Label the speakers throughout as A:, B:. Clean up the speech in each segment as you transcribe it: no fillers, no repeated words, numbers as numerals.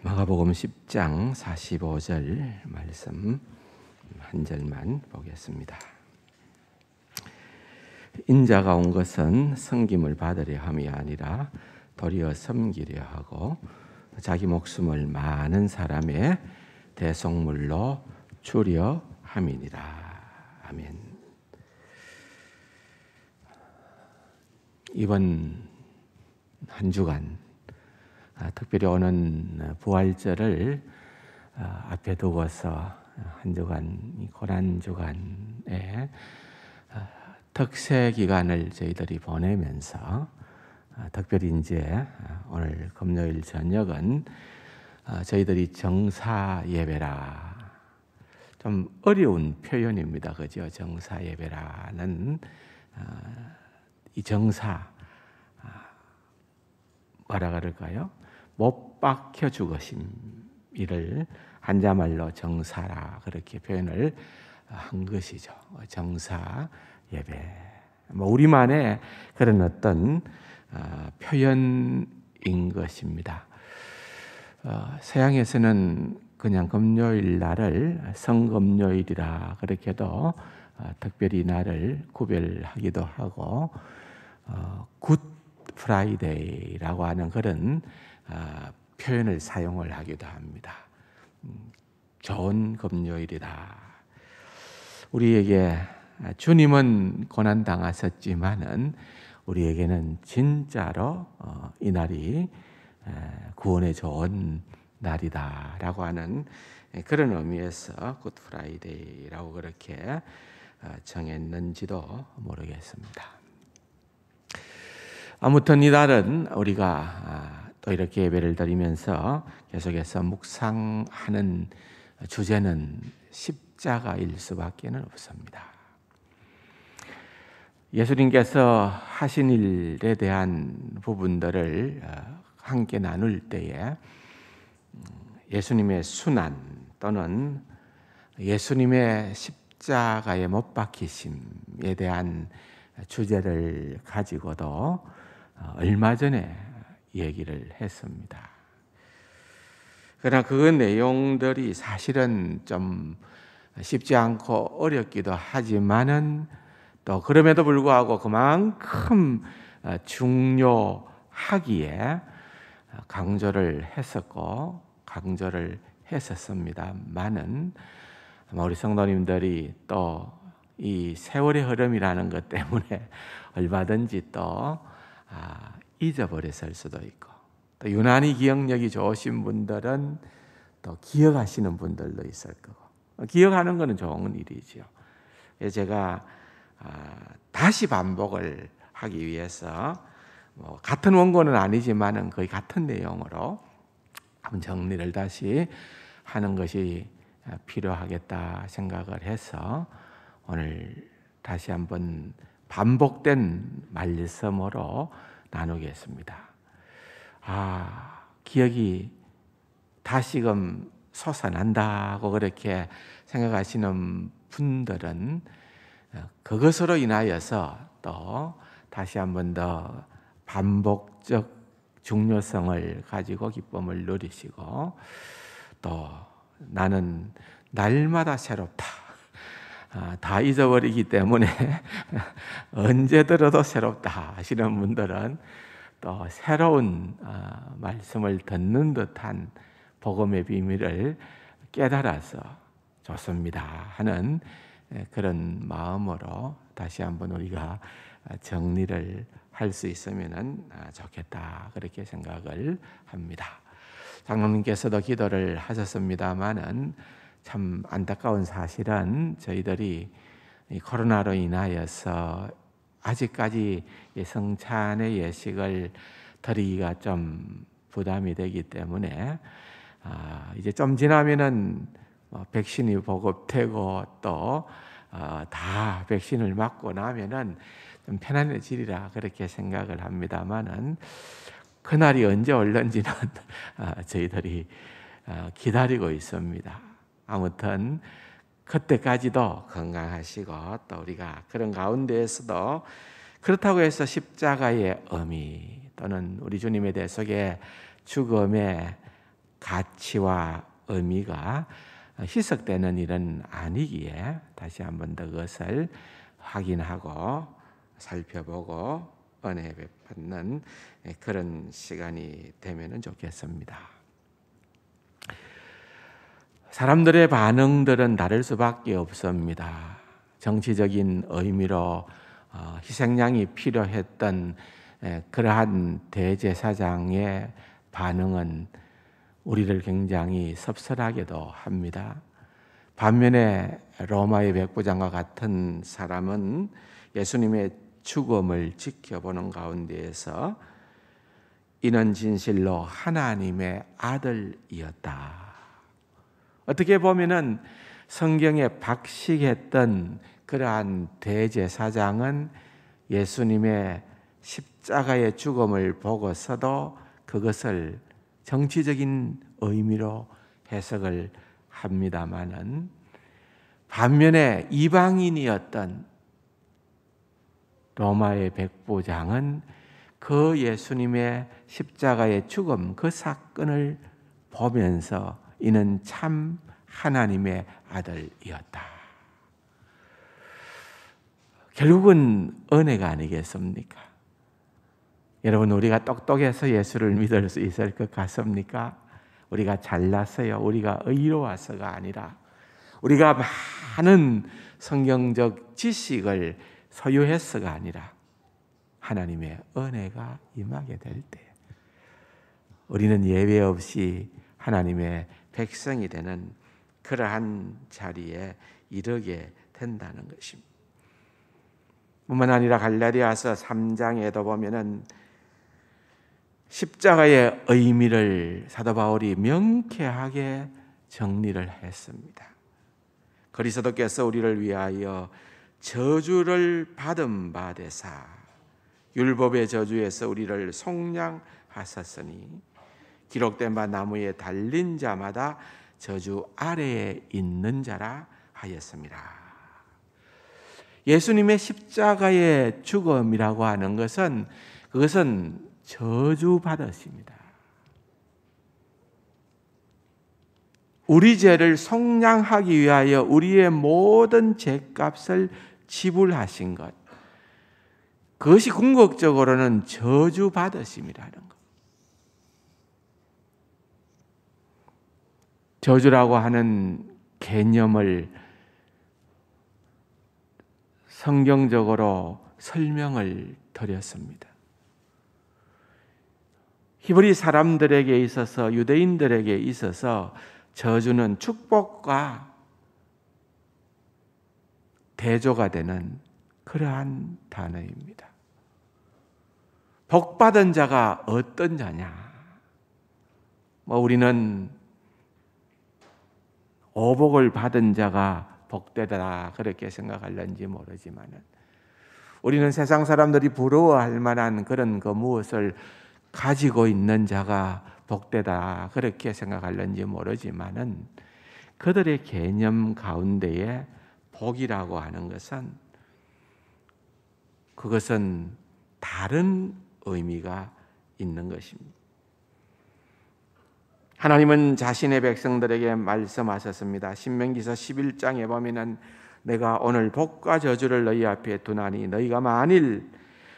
A: 마가복음 10장 45절 말씀 한 절만 보겠습니다. 인자가 온 것은 섬김을 받으려 함이 아니라 도리어 섬기려 하고 자기 목숨을 많은 사람의 대속물로 주려 함이니라. 아멘. 이번 한 주간 특별히 오는 부활절을 앞에 두고서 한 주간 고난 주간에 특세 기간을 저희들이 보내면서 특별히 이제 오늘 금요일 저녁은 저희들이 정사 예배라, 좀 어려운 표현입니다, 그죠? 정사 예배라는 이 정사 뭐라 그럴까요? 못 박혀 죽으심, 이를 한자말로 정사라 그렇게 표현을 한 것이죠. 정사 예배. 우리만의 그런 어떤 표현인 것입니다. 서양에서는 그냥 금요일 날을 성금요일이라 그렇게도 특별히 날을 구별하기도 하고 굿 프라이데이라고 하는 그런 표현을 사용을 하기도 합니다. 좋은 금요일이다. 우리에게 주님은 고난 당하셨지만은 우리에게는 진짜로 이 날이 구원의 좋은 날이다라고 하는 그런 의미에서 굿 프라이데이라고 그렇게 정했는지도 모르겠습니다. 아무튼 이날은 우리가 또 이렇게 예배를 드리면서 계속해서 묵상하는 주제는 십자가일 수밖에 없습니다. 예수님께서 하신 일에 대한 부분들을 함께 나눌 때에 예수님의 순환 또는 예수님의 십자가에 못 박히심에 대한 주제를 가지고도 얼마 전에 얘기를 했습니다. 그러나 그 내용들이 사실은 좀 쉽지 않고 어렵기도 하지만은 또 그럼에도 불구하고 그만큼 중요하기에 강조를 했었고 강조를 했었습니다만은 우리 성도님들이 또 이 세월의 흐름이라는 것 때문에 얼마든지 또 잊어버렸을 수도 있고, 또 유난히 기억력이 좋으신 분들은 또 기억하시는 분들도 있을 거고, 기억하는 것은 좋은 일이죠. 제가 다시 반복을 하기 위해서 같은 원고는 아니지만은 거의 같은 내용으로 한번 정리를 다시 하는 것이 필요하겠다 생각을 해서 오늘 다시 한번 반복된 말씀으로 나누겠습니다. 기억이 다시금 솟아난다고 그렇게 생각하시는 분들은 그것으로 인하여서 또 다시 한번 더 반복적 중요성을 가지고 기쁨을 누리시고, 또 나는 날마다 새롭다, 다 잊어버리기 때문에 언제 들어도 새롭다 하시는 분들은 또 새로운 말씀을 듣는 듯한 복음의 비밀을 깨달아서 좋습니다 하는 그런 마음으로 다시 한번 우리가 정리를 할 수 있으면 좋겠다 그렇게 생각을 합니다. 장로님께서도 기도를 하셨습니다마는 참 안타까운 사실은 저희들이 이 코로나로 인하여서 아직까지 성찬의 예식을 드리기가 좀 부담이 되기 때문에 이제 좀 지나면은 백신이 보급되고 또 다 백신을 맞고 나면은 좀 편안해지리라 그렇게 생각을 합니다만은 그날이 언제 올는지는 저희들이 기다리고 있습니다. 아무튼 그때까지도 건강하시고, 또 우리가 그런 가운데에서도 그렇다고 해서 십자가의 의미 또는 우리 주님의 대속의 죽음의 가치와 의미가 희석되는 일은 아니기에 다시 한 번 더 그것을 확인하고 살펴보고 은혜 베받는 그런 시간이 되면 좋겠습니다. 사람들의 반응들은 다를 수밖에 없습니다. 정치적인 의미로 희생양이 필요했던 그러한 대제사장의 반응은 우리를 굉장히 섭섭하게도 합니다. 반면에 로마의 백부장과 같은 사람은 예수님의 죽음을 지켜보는 가운데에서 이는 진실로 하나님의 아들이었다. 어떻게 보면은 성경에 박식했던 그러한 대제사장은 예수님의 십자가의 죽음을 보고서도 그것을 정치적인 의미로 해석을 합니다마는 반면에 이방인이었던 로마의 백부장은 그 예수님의 십자가의 죽음 그 사건을 보면서 이는 참 하나님의 아들이었다. 결국은 은혜가 아니겠습니까? 여러분, 우리가 똑똑해서 예수를 믿을 수 있을 것 같습니까? 우리가 잘났어요. 우리가 의로워서가 아니라 우리가 많은 성경적 지식을 소유해서가 아니라 하나님의 은혜가 임하게 될 때 우리는 예외 없이 하나님의 백성이 되는 그러한 자리에 이르게 된다는 것입니다. 뿐만 아니라 갈라디아서 3장에도 보면은 십자가의 의미를 사도 바울이 명쾌하게 정리를 했습니다. 그리스도께서 우리를 위하여 저주를 받은 바 되사 율법의 저주에서 우리를 속량하셨으니 기록된 바 나무에 달린 자마다 저주 아래에 있는 자라 하였습니다. 예수님의 십자가의 죽음이라고 하는 것은 그것은 저주받으십니다. 우리 죄를 속량하기 위하여 우리의 모든 죄값을 지불하신 것, 그것이 궁극적으로는 저주받으심이라는 것. 저주라고 하는 개념을 성경적으로 설명을 드렸습니다. 히브리 사람들에게 있어서, 유대인들에게 있어서 저주는 축복과 대조가 되는 그러한 단어입니다. 복받은 자가 어떤 자냐? 우리는 오복을 받은 자가 복되다 그렇게 생각할는지 모르지만은 우리는 세상 사람들이 부러워할 만한 그런 그 무엇을 가지고 있는 자가 복되다 그렇게 생각할는지 모르지만은 그들의 개념 가운데에 복이라고 하는 것은 그것은 다른 의미가 있는 것입니다. 하나님은 자신의 백성들에게 말씀하셨습니다. 신명기서 11장에 보면은 내가 오늘 복과 저주를 너희 앞에 두나니 너희가 만일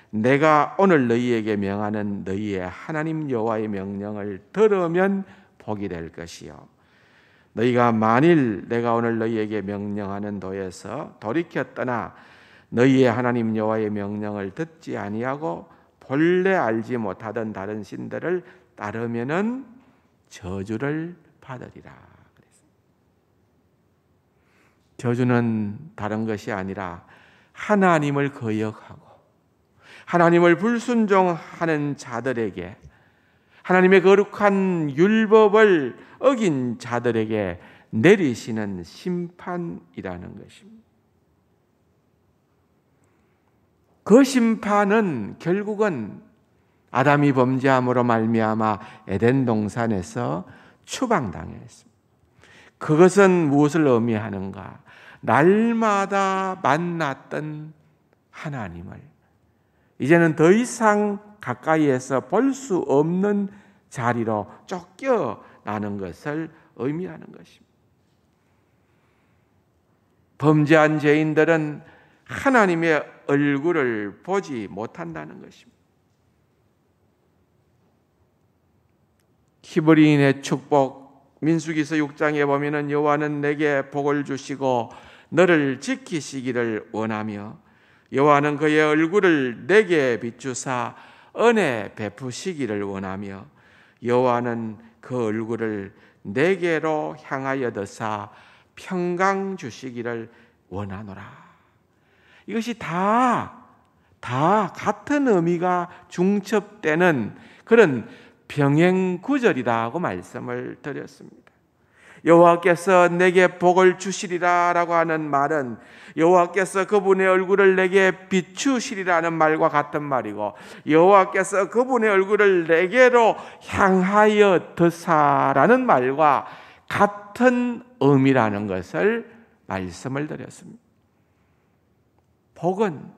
A: 내가 오늘 너희에게 명하는 너희의 하나님 여호와의 명령을 들으면 복이 될 것이요 너희가 만일 내가 오늘 너희에게 명령하는 도에서 돌이켜 떠나 너희의 하나님 여호와의 명령을 듣지 아니하고 본래 알지 못하던 다른 신들을 따르면은 저주를 받으리라. 저주는 다른 것이 아니라 하나님을 거역하고 하나님을 불순종하는 자들에게, 하나님의 거룩한 율법을 어긴 자들에게 내리시는 심판이라는 것입니다. 그 심판은 결국은 아담이 범죄함으로 말미암아 에덴 동산에서 추방당했습니다. 그것은 무엇을 의미하는가? 날마다 만났던 하나님을 이제는 더 이상 가까이에서 볼 수 없는 자리로 쫓겨 나는 것을 의미하는 것입니다. 범죄한 죄인들은 하나님의 얼굴을 보지 못한다는 것입니다. 히브리인의 축복, 민수기서 6장에 보면은 여호와는 내게 복을 주시고 너를 지키시기를 원하며 여호와는 그의 얼굴을 내게 비추사 은혜 베푸시기를 원하며 여호와는 그 얼굴을 내게로 향하여 드사 평강 주시기를 원하노라. 이것이 다 같은 의미가 중첩되는 그런 병행 구절이라고 말씀을 드렸습니다. 여호와께서 내게 복을 주시리라라고 하는 말은 여호와께서 그분의 얼굴을 내게 비추시리라는 말과 같은 말이고, 여호와께서 그분의 얼굴을 내게로 향하여 드사라는 말과 같은 의미라는 것을 말씀을 드렸습니다. 복은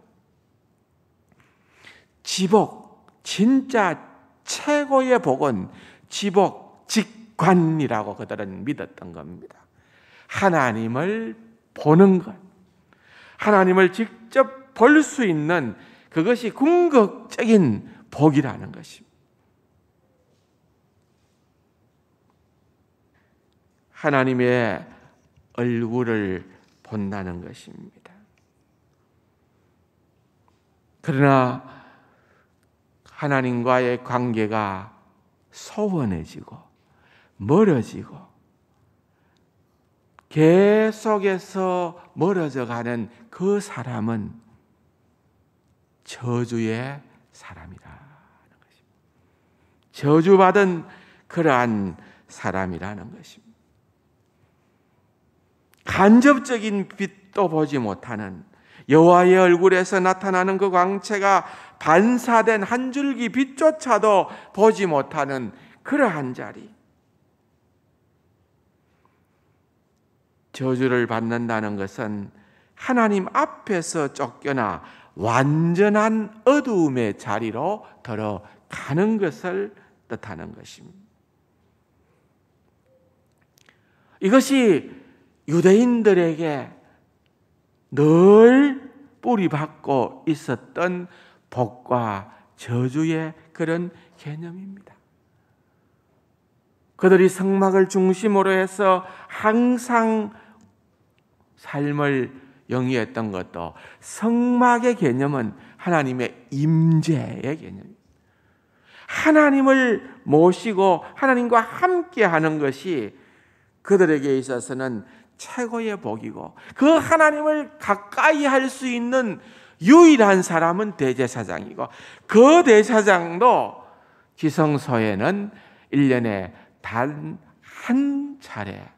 A: 지복, 진짜 최고의 복은 지복, 직관이라고 그들은 믿었던 겁니다. 하나님을 보는 것, 하나님을 직접 볼 수 있는 그것이 궁극적인 복이라는 것입니다. 하나님의 얼굴을 본다는 것입니다. 그러나 하나님과의 관계가 소원해지고 멀어지고 계속해서 멀어져 가는 그 사람은 저주의 사람이라는 것입니다. 저주받은 그러한 사람이라는 것입니다. 간접적인 빛도 보지 못하는, 여호와의 얼굴에서 나타나는 그 광채가 반사된 한 줄기 빛조차도 보지 못하는 그러한 자리, 저주를 받는다는 것은 하나님 앞에서 쫓겨나 완전한 어두움의 자리로 들어가는 것을 뜻하는 것입니다. 이것이 유대인들에게 늘 뿌리박고 있었던 복과 저주의 그런 개념입니다. 그들이 성막을 중심으로 해서 항상 삶을 영위했던 것도, 성막의 개념은 하나님의 임재의 개념입니다. 하나님을 모시고 하나님과 함께하는 것이 그들에게 있어서는 최고의 복이고, 그 하나님을 가까이 할 수 있는 유일한 사람은 대제사장이고, 그 대제사장도 지성소에는 1년에 단 한 차례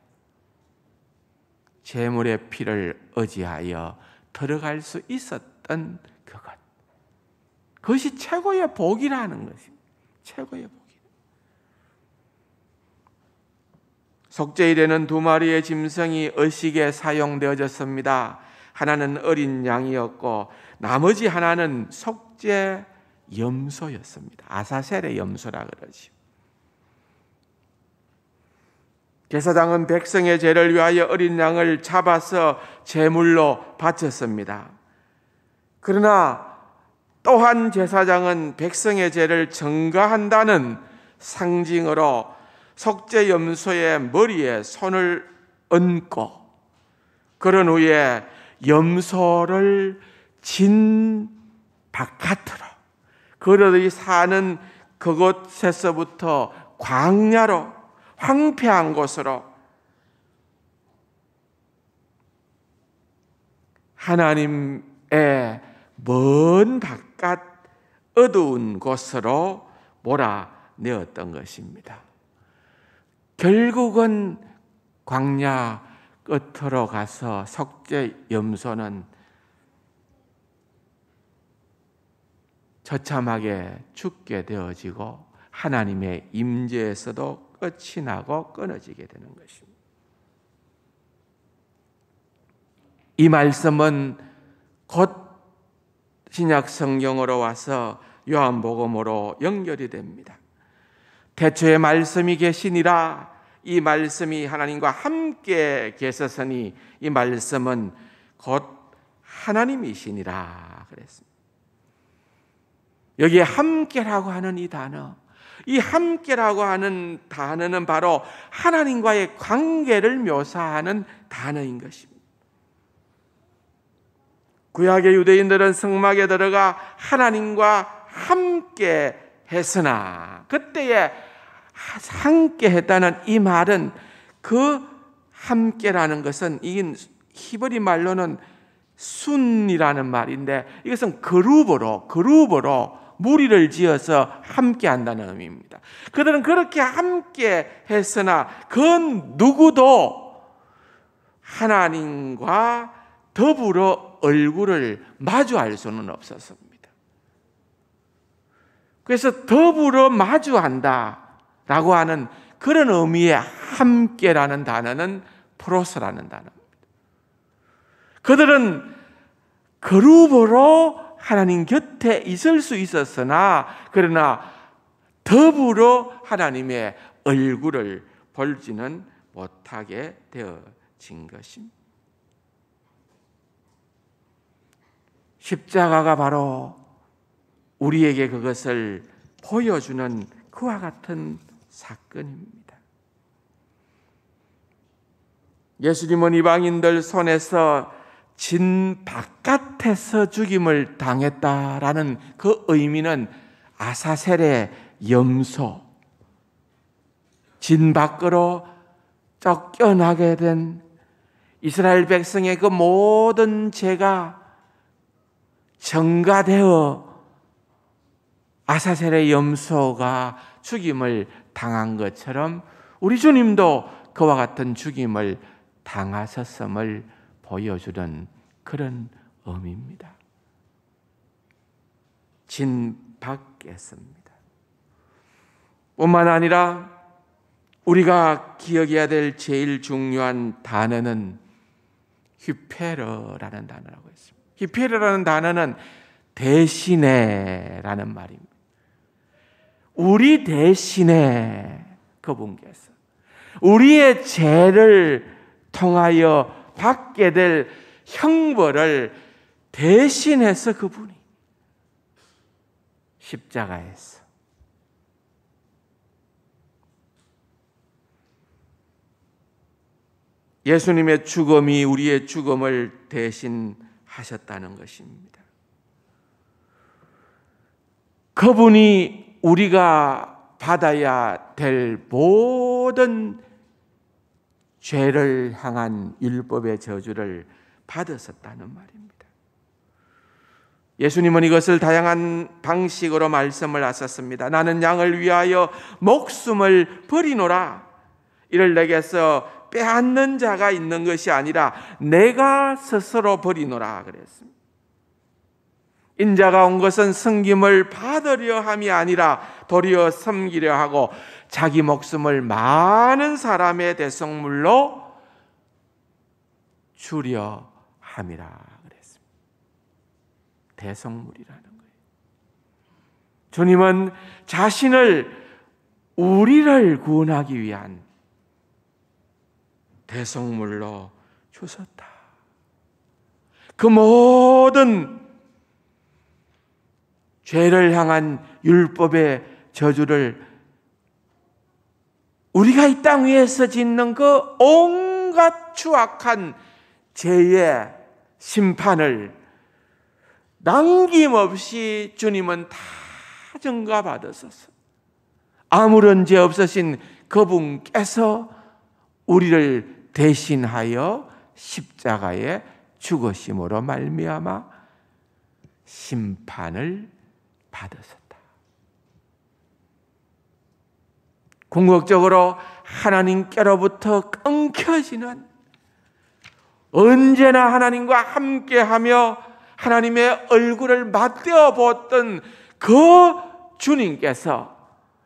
A: 제물의 피를 의지하여 들어갈 수 있었던 그것, 그것이 최고의 복이라는 것입니다. 최고의 복이. 속죄일에는 2마리의 짐승이 의식에 사용되어졌습니다. 하나는 어린 양이었고 나머지 하나는 속죄 염소였습니다. 아사셀의 염소라 그러지. 제사장은 백성의 죄를 위하여 어린 양을 잡아서 제물로 바쳤습니다. 그러나 또한 제사장은 백성의 죄를 증가한다는 상징으로 속죄 염소의 머리에 손을 얹고, 그런 후에 염소를 진 바깥으로, 그들이 사는 그곳에서부터 광야로, 황폐한 곳으로, 하나님의 먼 바깥 어두운 곳으로 몰아내었던 것입니다. 결국은 광야 끝으로 가서 속죄 염소는 처참하게 죽게 되어지고 하나님의 임재에서도 끝이 나고 끊어지게 되는 것입니다. 이 말씀은 곧 신약 성경으로 와서 요한복음으로 연결이 됩니다. 태초에 말씀이 계시니라, 이 말씀이 하나님과 함께 계셨으니 이 말씀은 곧 하나님이시니라 그랬습니다. 여기에 함께라고 하는 이 단어, 이 함께라고 하는 단어는 바로 하나님과의 관계를 묘사하는 단어인 것입니다. 구약의 유대인들은 성막에 들어가 하나님과 함께 했으나, 그때에 함께 했다는 이 말은, 그 함께라는 것은 이 히브리 말로는 순이라는 말인데, 이것은 그룹으로 무리를 지어서 함께 한다는 의미입니다. 그들은 그렇게 함께 했으나 그 누구도 하나님과 더불어 얼굴을 마주할 수는 없었습니다. 그래서 더불어 마주한다라고 하는 그런 의미의 함께라는 단어는 프로스라는 단어입니다. 그들은 그룹으로 하나님 곁에 있을 수 있었으나, 그러나 더불어 하나님의 얼굴을 보지는 못하게 되어진 것입니다. 십자가가 바로 우리에게 그것을 보여주는 그와 같은 사건입니다. 예수님은 이방인들 손에서 진 바깥에서 죽임을 당했다라는 그 의미는 아사셀의 염소, 진 밖으로 쫓겨나게 된 이스라엘 백성의 그 모든 죄가 전가되어 아사셀의 염소가 죽임을 당한 것처럼 우리 주님도 그와 같은 죽임을 당하셨음을 보여주는 그런 의미입니다. 진 밖에서입니다. 뿐만 아니라 우리가 기억해야 될 제일 중요한 단어는 히페르라는 단어라고 했습니다. 히페르라는 단어는 대신에라는 말입니다. 우리 대신에 그분께서 우리의 죄를 통하여 받게 될 형벌을 대신해서 그분이 십자가에서 예수님의 죽음이 우리의 죽음을 대신하셨다는 것입니다. 그분이 우리가 받아야 될 모든 죄를 향한 율법의 저주를 받으셨다는 말입니다. 예수님은 이것을 다양한 방식으로 말씀을 하셨습니다. 나는 양을 위하여 목숨을 버리노라. 이를 내게서 빼앗는 자가 있는 것이 아니라 내가 스스로 버리노라 그랬습니다. 인자가 온 것은 섬김을 받으려 함이 아니라 도리어 섬기려 하고 자기 목숨을 많은 사람의 대속물로 주려 함이라 그랬습니다. 대속물이라는 거예요. 주님은 자신을 우리를 구원하기 위한 대속물로 주셨다. 그 모든 죄를 향한 율법의 저주를 우리가 이 땅 위에서 짓는 그 온갖 추악한 죄의 심판을 남김없이 주님은 다 전가받으셔서 아무런 죄 없으신 그분께서 우리를 대신하여 십자가에 죽으심으로 말미암아 심판을 받으셨다. 궁극적으로 하나님께로부터 끊겨지는, 언제나 하나님과 함께하며 하나님의 얼굴을 맞대어 보았던 그 주님께서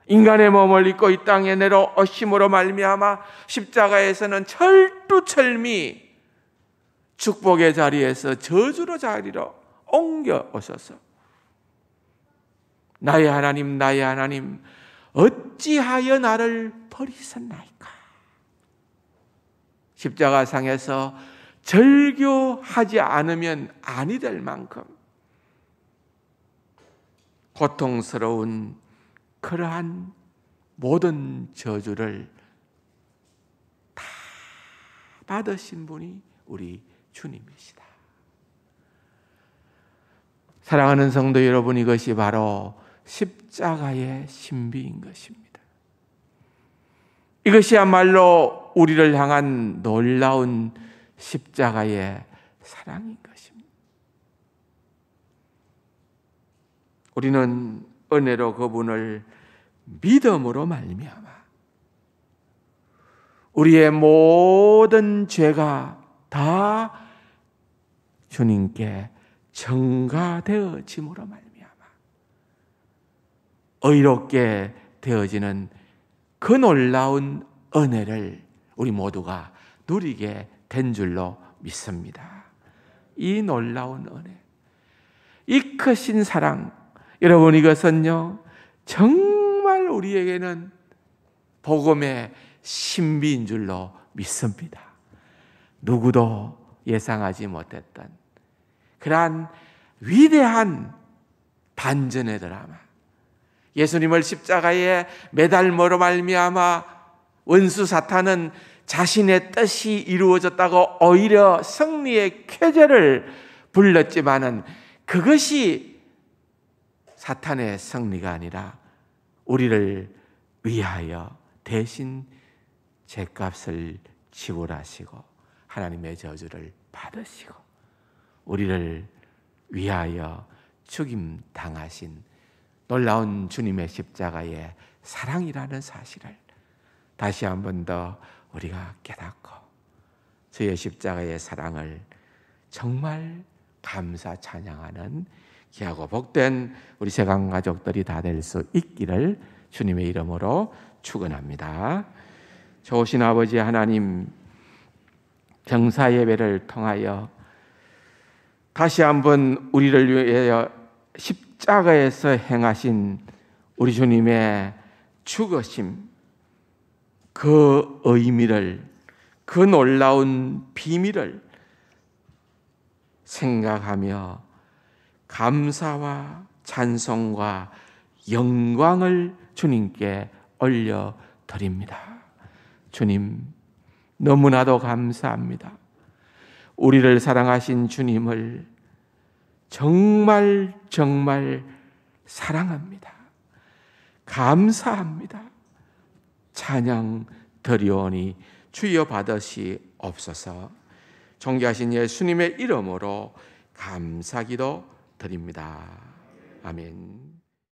A: 인간의 몸을 입고 이 땅에 내려오심으로 말미암아 십자가에서는 철두철미 축복의 자리에서 저주의 자리로 옮겨 오셔서 나의 하나님 어찌하여 나를 버리셨나이까 십자가상에서 절교하지 않으면 아니 될 만큼 고통스러운 그러한 모든 저주를 다 받으신 분이 우리 주님이시다. 사랑하는 성도 여러분, 이것이 바로 십자가의 신비인 것입니다. 이것이야말로 우리를 향한 놀라운 십자가의 사랑인 것입니다. 우리는 은혜로 그분을 믿음으로 말미암아 우리의 모든 죄가 다 주님께 전가되어짐으로 말미암아 의롭게 되어지는 그 놀라운 은혜를 우리 모두가 누리게 된 줄로 믿습니다. 이 놀라운 은혜, 이 크신 사랑, 여러분, 이것은요 정말 우리에게는 복음의 신비인 줄로 믿습니다. 누구도 예상하지 못했던 그러한 위대한 반전의 드라마, 예수님을 십자가에 매달므로 말미암아 원수 사탄은 자신의 뜻이 이루어졌다고 오히려 승리의 쾌재를 불렀지만은 그것이 사탄의 승리가 아니라 우리를 위하여 대신 죄값을 지불하시고 하나님의 저주를 받으시고 우리를 위하여 죽임 당하신 놀라운 주님의 십자가의 사랑이라는 사실을 다시 한 번 더 우리가 깨닫고 주의 십자가의 사랑을 정말 감사 찬양하는 귀하고 복된 우리 세강 가족들이 다 될 수 있기를 주님의 이름으로 축원합니다. 좋으신 아버지 하나님, 경사 예배를 통하여 다시 한번 우리를 위하여 십자가에서 행하신 우리 주님의 죽으심, 그 의미를, 그 놀라운 비밀을 생각하며 감사와 찬송과 영광을 주님께 올려드립니다. 주님, 너무나도 감사합니다. 우리를 사랑하신 주님을 정말 정말 사랑합니다. 감사합니다. 찬양 드리오니 주여 받으시옵소서. 존귀하신 예수님의 이름으로 감사기도 드립니다. 아멘.